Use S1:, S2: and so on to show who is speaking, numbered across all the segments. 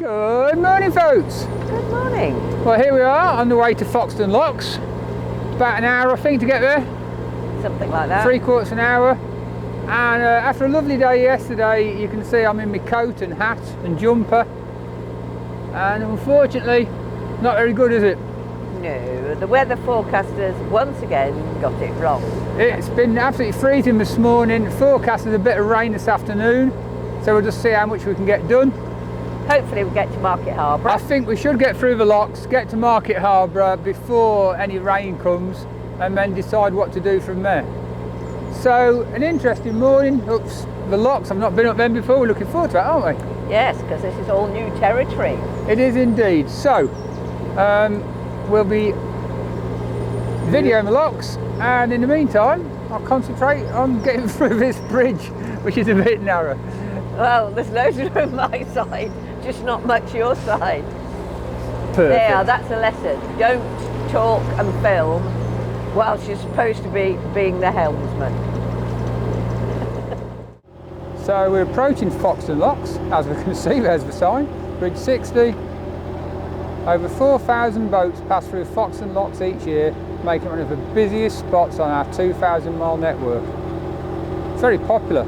S1: Good morning, folks.
S2: Good morning.
S1: Well, here we are on the way to Foxton Locks. About an hour, I think, to get there.
S2: Something like that.
S1: 3/4 an hour. And after a lovely day yesterday, you can see I'm in my coat and hat and jumper. And unfortunately, not very good, is it?
S2: No, the weather forecasters once again got it wrong.
S1: It's been absolutely freezing this morning. Forecasted a bit of rain this afternoon. So we'll just see how much we can get done.
S2: Hopefully we'll get to Market Harborough.
S1: I think we should get through the locks, get to Market Harborough before any rain comes, and then decide what to do from there. So, an interesting morning up the locks. I've not been up them before. We're looking forward to it, aren't we?
S2: Yes, because this is all new territory.
S1: It is indeed. So, we'll be videoing the locks, and in the meantime, I'll concentrate on getting through this bridge, which is a bit narrow.
S2: Well, there's loads of room my side, just not much your side.
S1: Perfect.
S2: There, that's a lesson. Don't talk and film whilst you're supposed to be being the helmsman.
S1: So we're approaching Foxton Locks, as we can see, there's the sign, Bridge 60. Over 4,000 boats pass through Foxton Locks each year, making it one of the busiest spots on our 2,000 mile network. It's very popular.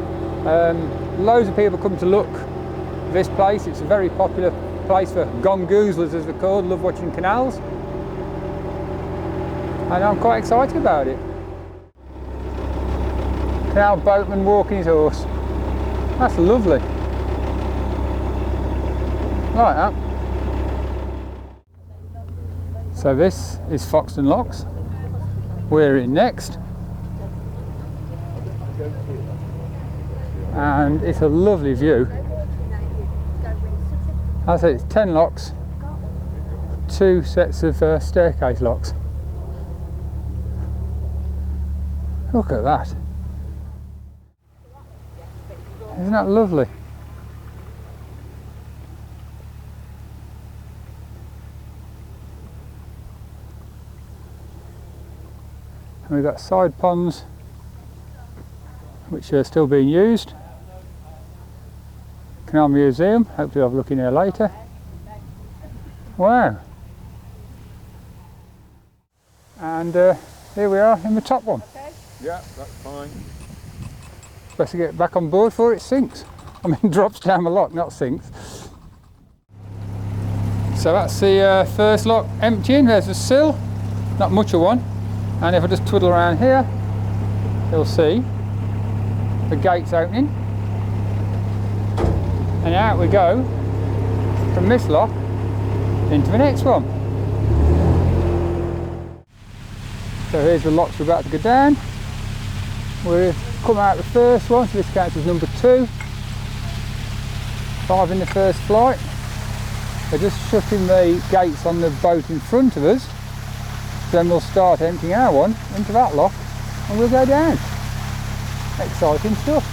S1: Loads of people come to look at this place. It's a very popular place for gongoozlers, as they're called, love watching canals. And I'm quite excited about it. Canal boatman walking his horse. That's lovely. Like that. So this is Foxton Locks. We're in next. And it's a lovely view. As I say, it's 10 locks, 2 sets of staircase locks. Look at that. Isn't that lovely? And we've got side ponds which are still being used. Canal Museum, hopefully I'll have a look in here later. Wow. And here we are in the top one.
S3: Okay. Yeah, that's fine.
S1: Best to get back on board before it sinks. I mean, drops down the lock, not sinks. So that's the first lock emptying. There's the sill, not much of one. And if I just twiddle around here, you'll see the gates opening. And out we go from this lock into the next one. So here's the locks we're about to go down. We've come out the first one, so this counts as number 2. 5 in the first flight. They're just shutting the gates on the boat in front of us. Then we'll start emptying our one into that lock and we'll go down. Exciting stuff.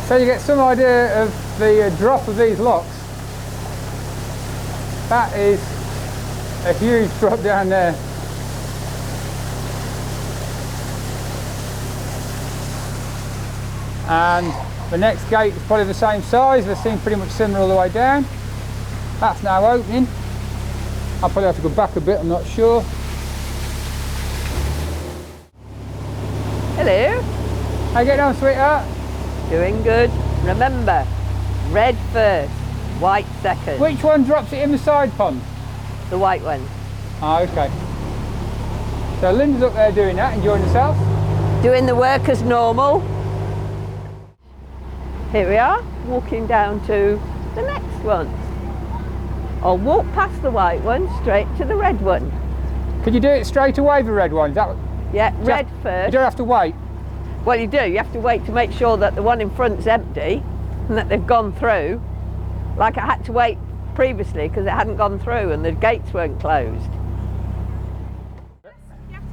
S1: So you get some idea of the drop of these locks. That is a huge drop down there. And the next gate is probably the same size. They seem pretty much similar all the way down. That's now opening. I'll probably have to go back a bit, I'm not sure.
S2: Hello.
S1: How you getting on, sweetheart?
S2: Doing good. Remember, red first, white second.
S1: Which one drops it in the side pond?
S2: The white one.
S1: Ah, okay. So Lynda's up there doing that, enjoying herself.
S2: Doing the work as normal. Here we are, walking down to the next one. I'll walk past the white one, straight to the red one.
S1: Could you do it straight away, the red one? Is that,
S2: Yeah, red first.
S1: you don't have to wait.
S2: Well, you do. You have to wait to make sure that the one in front's empty and that they've gone through. Like I had to wait previously because it hadn't gone through and the gates weren't closed.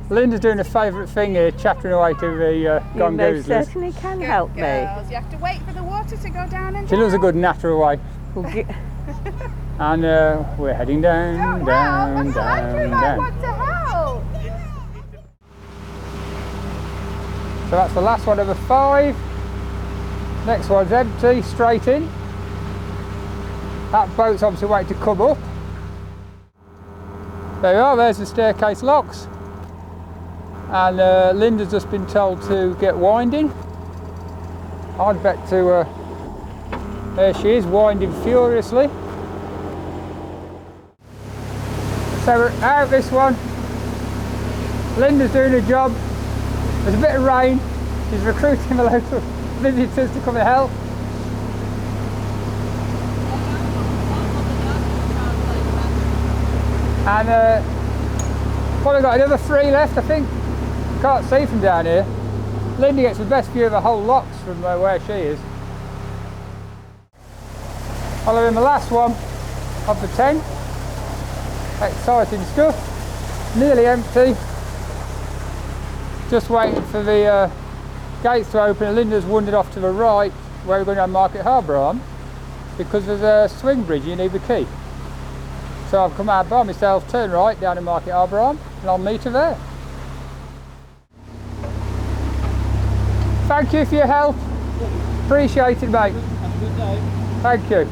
S1: Lynda's doing a favourite thing here, chattering away to the
S2: You most
S1: gongoozlers.
S2: certainly can help me.
S4: Girls, you have to wait for the water to go down and
S1: She loves a good natter away.
S2: We'll get-
S1: And we're heading down, down, down, down.
S4: want to help.
S1: So that's the last one of the 5. Next one's empty, straight in. That boat's obviously waiting to come up. There you are, there's the staircase locks. And Lynda's just been told to get winding. I'd bet to, there she is, winding furiously. So we're out this one. Lynda's doing her job. There's a bit of rain. She's recruiting the local visitors to come and help. And probably got another 3 left, I think. Can't see from down here. Lynda gets the best view of the whole locks from where she is. Following the last one of the 10. Exciting stuff. Nearly empty. Just waiting for the gates to open. Lynda's wandered off to the right where we're going to have Market Harborough Arm, because there's a swing bridge and you need the key. So I've come out by myself, turn right down to Market Harborough Arm, and I'll meet her there. Thank you for your help. Appreciate it, mate.
S3: Have a good day.
S1: Thank you.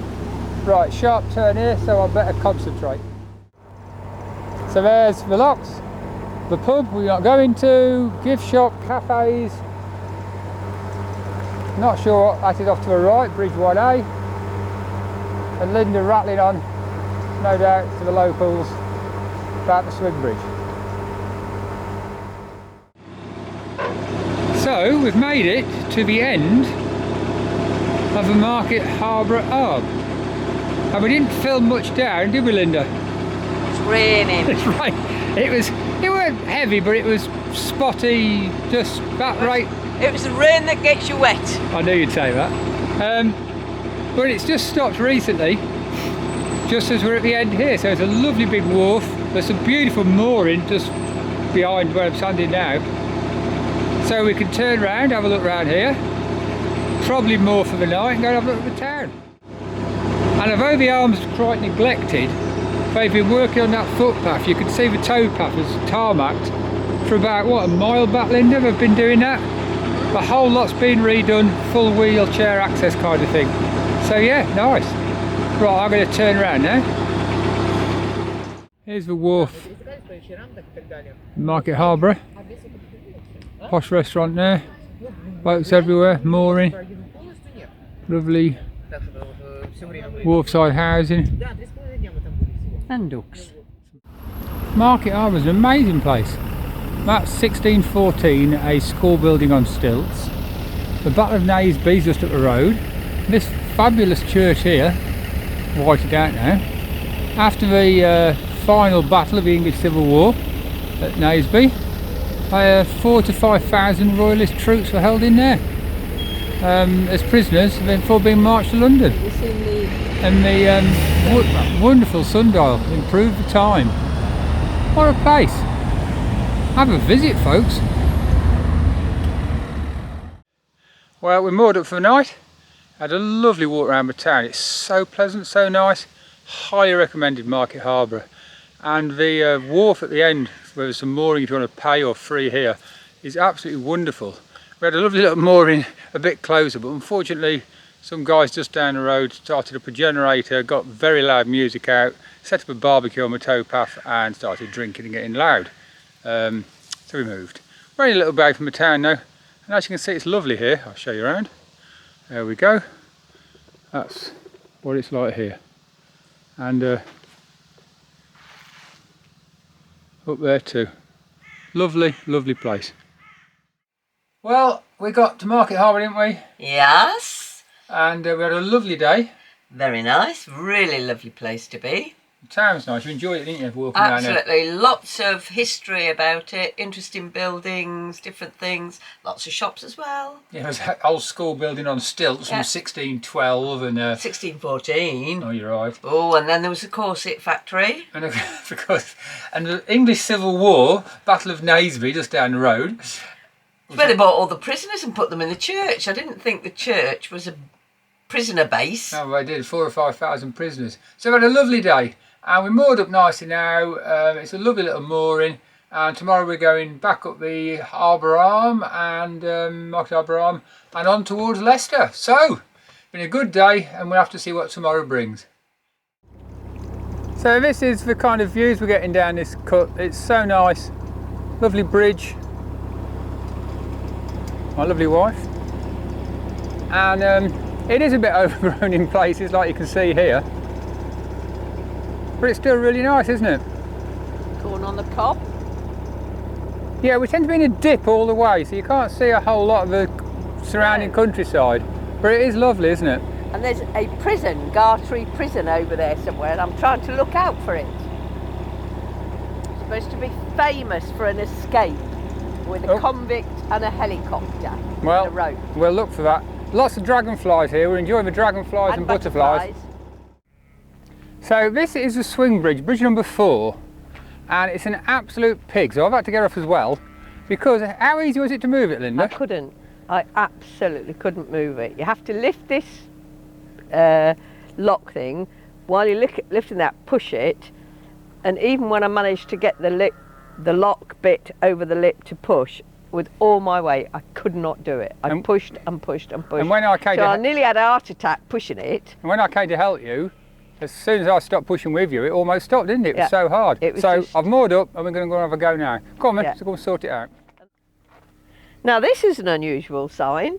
S1: Right, sharp turn here, so I better concentrate. So there's the locks, the pub we're not going to, gift shop, cafes. Not sure what that is off to the right, Bridge 1A. And Lynda rattling on, no doubt, to the locals about the swing bridge. So we've made it to the end of the Market Harborough Arm. And we didn't film much down, did we, Lynda?
S2: It's raining.
S1: It's right. It weren't heavy, but it was spotty, just that right.
S2: It was the rain that gets you wet.
S1: I knew you'd say that. But it's just stopped recently, just as we're at the end here. So it's a lovely big wharf. There's some beautiful mooring just behind where I'm standing now. So we can turn round, have a look round here. Probably more for the night and go and have a look at the town. And although the arm's quite neglected, they've been working on that footpath. You can see the towpath was tarmacked for about, what, a mile back, Lynda? They've been doing that. The whole lot's been redone, full wheelchair access kind of thing. So yeah, nice. Right, I'm going to turn around now. Here's the wharf, Market Harborough. Posh restaurant there. Boats everywhere, mooring. Lovely wharfside housing.
S2: And ducks.
S1: Market Harborough is an amazing place. That's 1614, a school building on stilts. The Battle of Naseby just up the road. This fabulous church here, whited out now. After the final battle of the English Civil War at Naseby, 4,000 to 5,000 royalist troops were held in there as prisoners before being marched to London. And the wonderful sundial improved the time. What a place! Have a visit, folks. Well, we're moored up for the night. Had a lovely walk around the town. It's so pleasant, so nice. Highly recommended Market Harborough. And the wharf at the end, where there's some mooring if you want to pay or free here, is absolutely wonderful. We had a lovely little mooring a bit closer, but unfortunately some guys just down the road started up a generator, got very loud music out, set up a barbecue on the towpath and started drinking and getting loud. So we moved. We're only a little way from the town now, and as you can see it's lovely here. I'll show you around. There we go. That's what it's like here. And up there too. Lovely, lovely place. Well, we got to Market Harborough, didn't we?
S2: Yes.
S1: And we had a lovely day.
S2: Very nice. Really lovely place to be.
S1: The town's nice. You enjoyed it, didn't you, walking down there?
S2: Absolutely. Lots of history about it. Interesting buildings, different things. Lots of shops as well.
S1: Yeah, it was an old school building on stilts from 1612 and...
S2: 1614.
S1: Oh, you're right.
S2: Oh, and then there was the corset factory.
S1: And of course, and the English Civil War, Battle of Naseby, just down the road.
S2: Where they bought all the prisoners and put them in the church. I didn't think the church was a prisoner base.
S1: No, they did, 4,000 or 5,000 prisoners. So we had a lovely day, and we moored up nicely now. It's a lovely little mooring, and tomorrow we're going back up the Harbour Arm and Market Harborough Arm and on towards Leicester. So, been a good day, and we'll have to see what tomorrow brings. So this is the kind of views we're getting down this cut. It's so nice. Lovely bridge. My lovely wife. And it is a bit overgrown in places, like you can see here. But it's still really nice, isn't it?
S2: Corn on the cob.
S1: Yeah, we tend to be in a dip all the way, so you can't see a whole lot of the surrounding countryside. But it is lovely, isn't it?
S2: And there's a prison, Gartree prison over there somewhere, and I'm trying to look out for it. It's supposed to be famous for an escape with a convict and a helicopter
S1: Well,
S2: and a rope.
S1: We'll look for that. Lots of dragonflies here. We're enjoying the dragonflies and butterflies. So this is the swing bridge, bridge number 4, and it's an absolute pig. So I've had to get off as well, because how easy was it to move it, Lynda?
S2: I couldn't. I absolutely couldn't move it. You have to lift this lock thing. While you're lifting that, push it, and even when I managed to get the lock bit over the lip to push, with all my weight, I could not do it. I pushed and pushed and pushed.
S1: And when I came
S2: I nearly had a heart attack pushing it.
S1: And when I came to help you, as soon as I stopped pushing with you, it almost stopped, didn't it? It was so hard. So I've moored up and we're going to go and have a go now. Come on, then, let's go and sort it out.
S2: Now this is an unusual sign.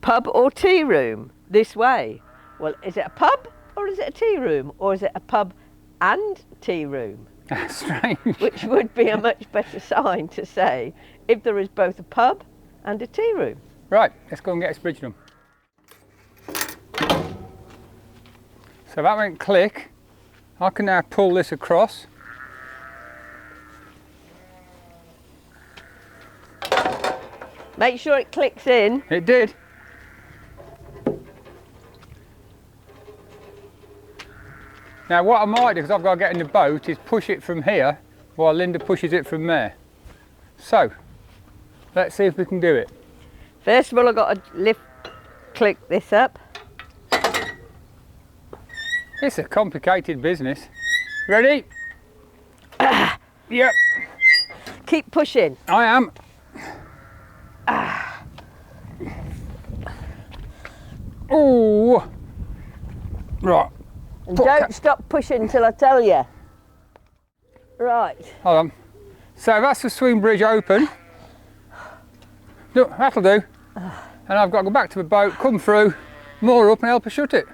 S2: Pub or tea room, this way. Well, is it a pub or is it a tea room? Or is it a pub and tea room?
S1: Strange.
S2: Which would be a much better sign to say if there is both a pub and a tea room.
S1: Right, let's go and get this bridge done. So that went click. I can now pull this across.
S2: Make sure it clicks in.
S1: It did. Now what I might do, because I've got to get in the boat, is push it from here while Lynda pushes it from there. So, let's see if we can do it.
S2: First of all, I've got to click this up.
S1: It's a complicated business. Ready? Yep.
S2: Keep pushing.
S1: I am. Oh. Right.
S2: And don't stop pushing until I tell you. Right.
S1: Hold on. So that's the swing bridge open. Look, that'll do. And I've got to go back to the boat, come through, moor up and help her shut it.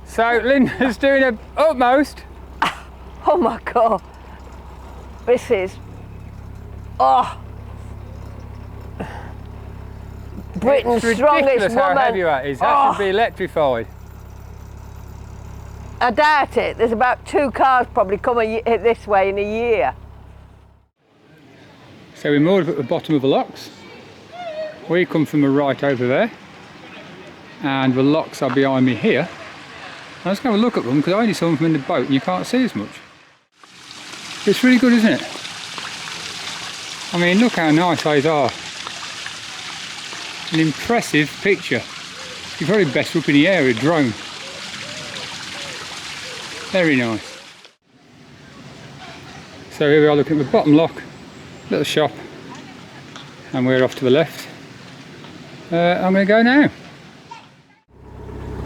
S1: So Lynda's doing her utmost.
S2: Oh my God. This is, Britain's
S1: it's
S2: strongest
S1: ridiculous
S2: woman.
S1: how heavy that is. That should be electrified.
S2: I doubt it. There's about 2 cars probably coming this way in a year.
S1: So we moored up at the bottom of the locks. We come from the right over there, and the locks are behind me here. I was going to look at them because I only saw them from in the boat and you can't see as much. It's really good, isn't it? I mean, look how nice those are. An impressive picture. You're probably best up in the air with a drone. Very nice. So here we are looking at the bottom lock, little shop, and we're off to the left. I'm going to go now.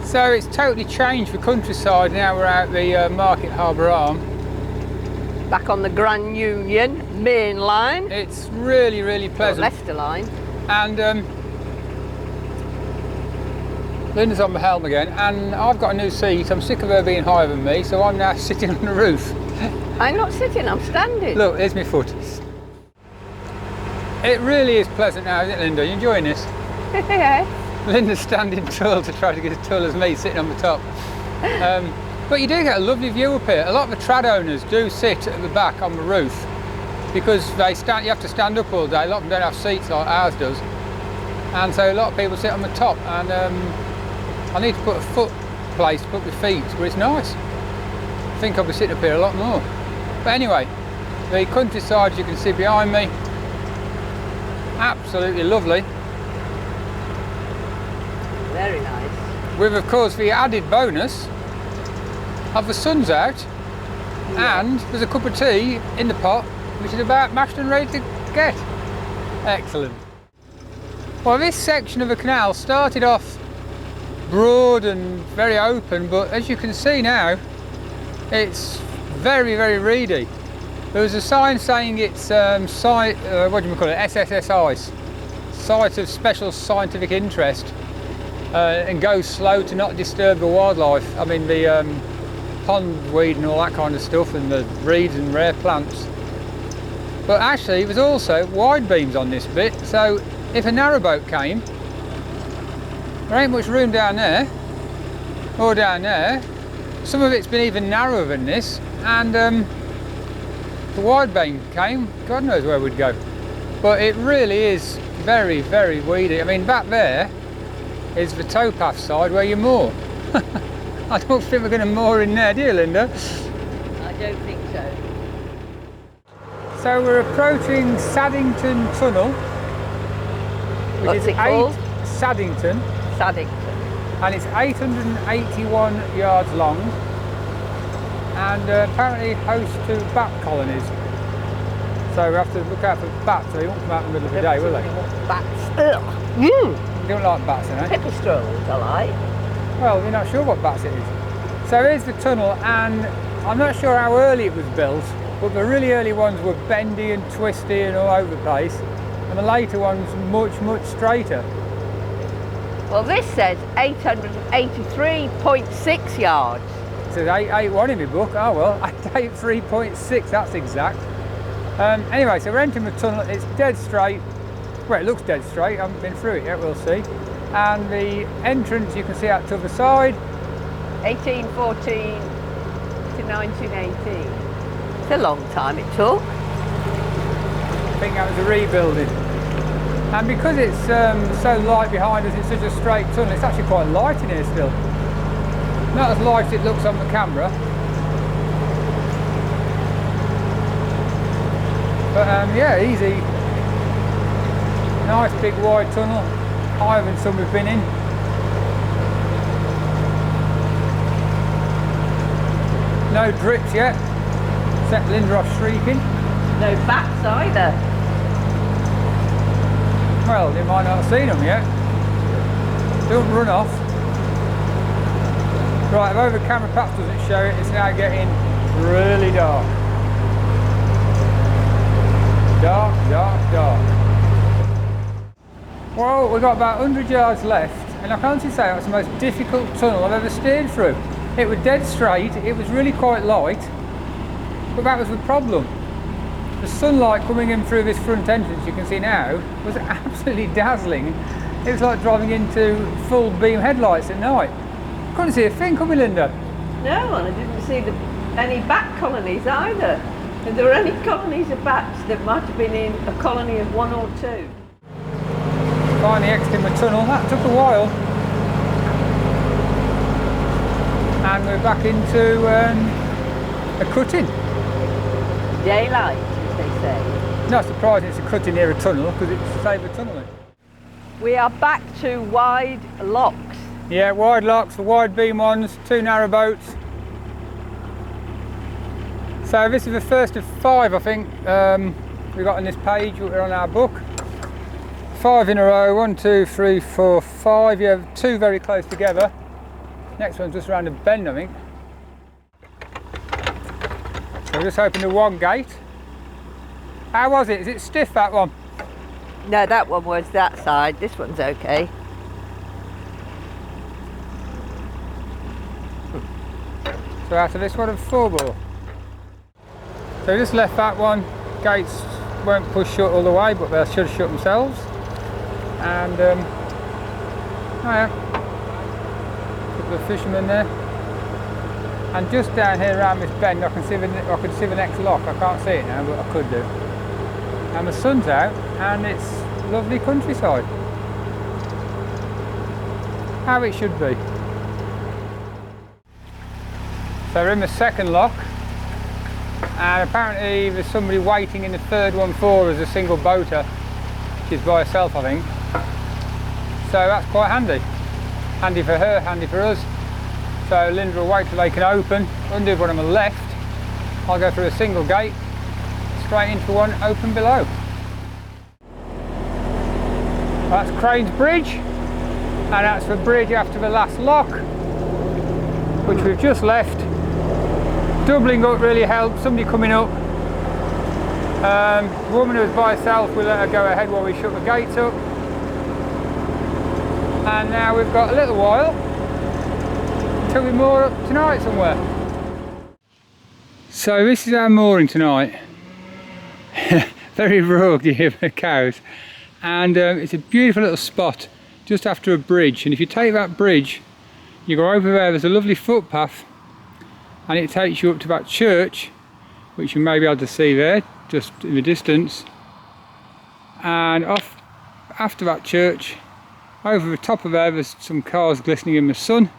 S1: So it's totally changed the countryside now. We're out the Market Harborough Arm.
S2: Back on the Grand Union main line.
S1: It's really, really pleasant.
S2: Or Leicester line.
S1: And Lynda's on the helm again, and I've got a new seat. I'm sick of her being higher than me, so I'm now sitting on the roof.
S2: I'm not sitting, I'm standing.
S1: Look, there's my foot. It really is pleasant now, isn't it, Lynda? You enjoying this?
S2: Yeah.
S1: Lynda's standing tall to try to get as tall as me, sitting on the top. But you do get a lovely view up here. A lot of the trad owners do sit at the back on the roof because you have to stand up all day. A lot of them don't have seats like ours does. And so a lot of people sit on the top, and I need to put a foot place to put my feet, but it's nice. I think I'll be sitting up here a lot more. But anyway, the countryside, as you can see behind me, absolutely lovely.
S2: Very nice.
S1: With, of course, the added bonus of the sun's out, and there's a cup of tea in the pot, which is about mashed and ready to get. Excellent. Well, this section of the canal started off broad and very open, but as you can see now, It's very, very reedy. There was a sign saying it's what do you call it, SSSI, Site of Special Scientific Interest, and goes slow to not disturb the wildlife. I mean the pondweed and all that kind of stuff, and the reeds and rare plants. But actually there was also wide beams on this bit, so if a narrowboat came, there ain't much room down there, or down there. Some of it's been even narrower than this, and the wide beam came, God knows where we'd go. But it really is very, very weedy. I mean, back there is the towpath side where you moor. I don't think we're going to moor in there, do you, Lynda?
S2: I don't think so.
S1: So we're approaching Saddington Tunnel, which
S2: What's
S1: is
S2: it called?
S1: Saddington,
S2: Saddington.
S1: and it's 881 yards long, and apparently host to bat colonies. So we have to look out for bats, so they won't come out in the middle of the day, will they?
S2: Bats. Ugh. Mm.
S1: You don't like bats, eh?
S2: Pipistrelles, I like.
S1: Well, you're not sure what bats it is. So here's the tunnel, and I'm not sure how early it was built, but the really early ones were bendy and twisty and all over the place, and the later ones much, much straighter.
S2: Well, this says 883.6 yards.
S1: It says 881 in my book. Oh well, 883.6, that's exact. Anyway, so we're entering the tunnel. It's dead straight. Well, it looks dead straight. I haven't been through it yet, we'll see. And the entrance you can see out to the side.
S2: 1814 to 1918. It's a long time it took.
S1: I think that was a rebuilding. And because it's so light behind us, it's such a straight tunnel, it's actually quite light in here still. Not as light as it looks on the camera. But yeah, easy. Nice big wide tunnel, higher than some we've been in. No drips yet, set Lynda off shrieking.
S2: No bats either.
S1: Well, they might not have seen them yet. Don't run off. Right, although the camera perhaps doesn't show it, it's now getting really dark. Dark, dark, dark. Well, we've got about 100 yards left, and I can honestly say that's the most difficult tunnel I've ever steered through. It was dead straight, it was really quite light, but that was the problem. The sunlight coming in through this front entrance you can see now was absolutely dazzling. It was like driving into full beam headlights at night. Couldn't see a thing, could we, Lynda?
S2: No, and I didn't see any bat colonies either. If there were any colonies of bats, that might have been in a colony of 1 or 2.
S1: Finally exiting the tunnel. That took a while. And we're back into a cutting.
S2: Daylight, as they say.
S1: Not surprising it's a cutting near a tunnel because it's saved the tunnelling.
S2: We are back to wide locks.
S1: Yeah, wide locks, the wide beam ones, 2 narrow boats. So this is the first of 5, I think, we got on this page, we're on our book. 5 in a row, 1, 2, 3, 4, 5. You have 2 very close together. Next one's just around a bend, I think. So we're just opening the one gate. How was it? Is it stiff, that one?
S2: No, that one was that side. This one's okay.
S1: So out of this one, a 4-bore. So we just left that one. Gates won't push shut all the way, but they should shut themselves. And oh yeah, couple of fishermen there. And just down here around this bend, I could see the next lock. I can't see it now, but I could do. And the sun's out, and it's lovely countryside. How it should be. So we're in the second lock, and apparently there's somebody waiting in the third one for us, a single boater. She's by herself, I think. So that's quite handy. Handy for her, handy for us. So Lynda will wait till they can open, undo one on the left. I'll go through a single gate, straight into one open below. That's Crane's Bridge, and that's the bridge after the last lock, which we've just left. doubling up really helps. Somebody coming up. The woman who was by herself, we let her go ahead while we shut the gates up. And now we've got a little while until we moor up tonight somewhere. So this is our mooring tonight. Very rugged, you hear the cows. And it's a beautiful little spot just after a bridge. And if you take that bridge, you go over there, there's a lovely footpath. And it takes you up to that church, which you may be able to see there, just in the distance. And off after that church, over the top of there, there's some cars glistening in the sun.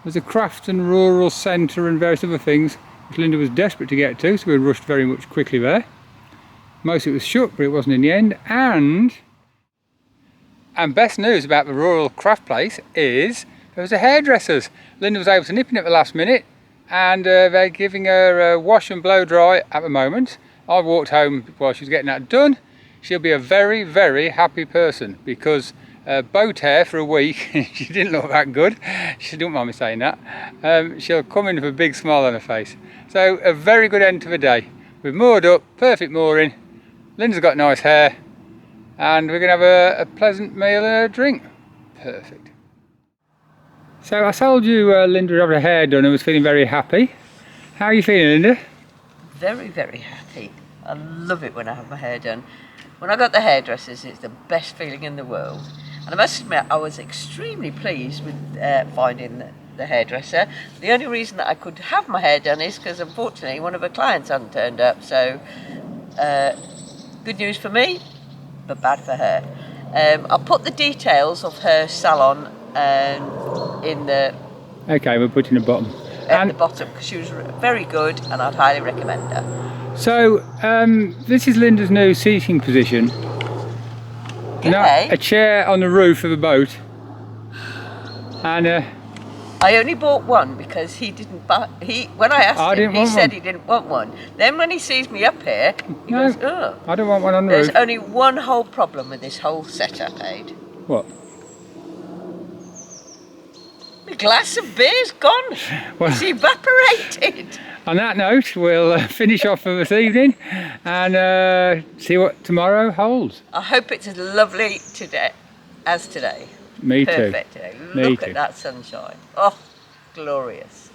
S1: There's a Foxton Rural Centre and various other things, which Lynda was desperate to get to, so we rushed very much quickly there. Most of it was shut, but it wasn't in the end. And best news about the rural craft place is there was a hairdressers. Lynda was able to nip in at the last minute, and they're giving her a wash and blow dry at the moment. I walked home while she was getting that done. She'll be a very, very happy person, because boat hair for a week, she didn't look that good. She don't mind me saying that. She'll come in with a big smile on her face. So a very good end to the day. We've moored up, perfect mooring. Lynda's got nice hair, and we're going to have a pleasant meal and a drink. Perfect. So I told you Lynda had her hair done and was feeling very happy. How are you feeling, Lynda?
S2: Very, very happy. I love it when I have my hair done. When I got the hairdressers, it's the best feeling in the world. And I must admit, I was extremely pleased with finding the hairdresser. The only reason that I could have my hair done is because, unfortunately, one of her clients hadn't turned up. So, good news for me, but bad for her. I'll put the details of her salon in the...
S1: Okay, we'll put in the bottom.
S2: At the bottom, because she was very good, and I'd highly recommend her.
S1: So, this is Lynda's new seating position.
S2: Okay.
S1: A chair on the roof of the boat. And
S2: I only bought one because he didn't buy. When I asked him, he said he didn't want one. Then when he sees me up here, he goes, "Oh,
S1: I don't want one on the roof."
S2: There's only one whole problem with this whole setup, Aid.
S1: What?
S2: The glass of beer's gone.
S1: Well,
S2: it's evaporated.
S1: On that note, we'll finish off for this evening and see what tomorrow holds.
S2: I hope it's as lovely today as today.
S1: Me too.
S2: Perfect today. Look at that sunshine. Oh, glorious.